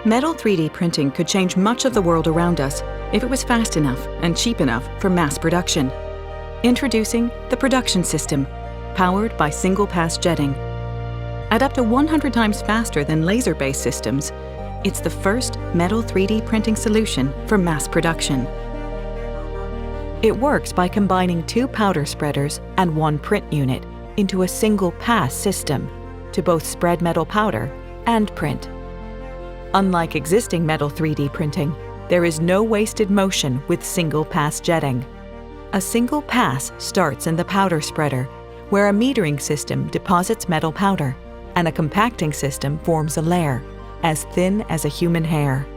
Metal 3D printing could change much of the world around us if it was fast enough and cheap enough for mass production. Introducing the production system, powered by single-pass jetting. At up to 100 times faster than laser-based systems, it's the first metal 3D printing solution for mass production. It works by combining 2 powder spreaders and 1 print unit into a single-pass system to both spread metal powder and print. Unlike existing metal 3D printing, there is no wasted motion with single-pass jetting. A single pass starts in the powder spreader, where a metering system deposits metal powder, and a compacting system forms a layer, as thin as a human hair.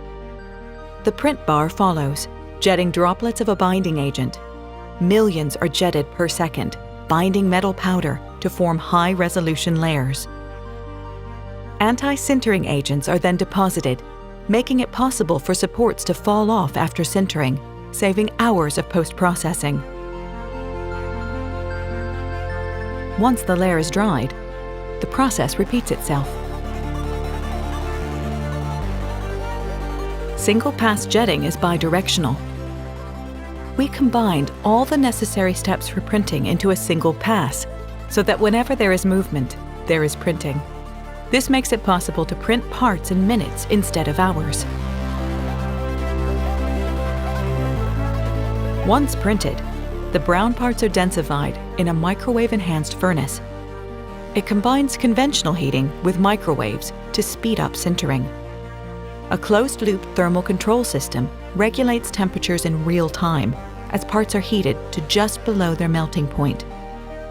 The print bar follows, jetting droplets of a binding agent. Millions are jetted per second, binding metal powder to form high-resolution layers. Anti-sintering agents are then deposited, making it possible for supports to fall off after sintering, saving hours of post-processing. Once the layer is dried, the process repeats itself. Single-pass jetting is bidirectional. We combined all the necessary steps for printing into a single pass, so that whenever there is movement, there is printing. This makes it possible to print parts in minutes instead of hours. Once printed, the brown parts are densified in a microwave-enhanced furnace. It combines conventional heating with microwaves to speed up sintering. A closed-loop thermal control system regulates temperatures in real time as parts are heated to just below their melting point.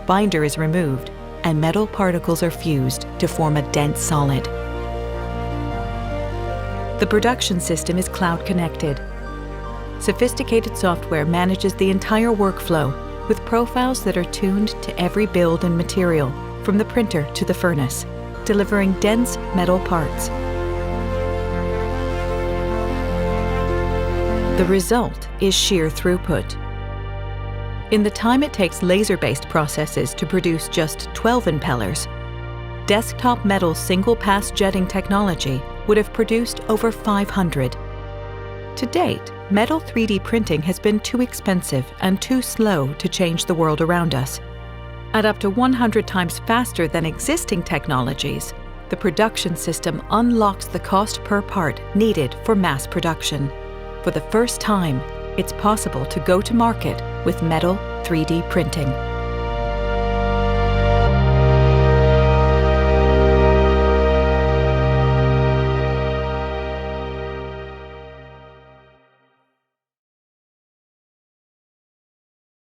Binder is removed, and metal particles are fused to form a dense solid. The production system is cloud-connected. Sophisticated software manages the entire workflow with profiles that are tuned to every build and material, from the printer to the furnace, delivering dense metal parts. The result is sheer throughput. In the time it takes laser-based processes to produce just 12 impellers, desktop metal single-pass jetting technology would have produced over 500. To date, metal 3D printing has been too expensive and too slow to change the world around us. At up to 100 times faster than existing technologies, the production system unlocks the cost per part needed for mass production. For the first time, it's possible to go to market with metal 3D printing.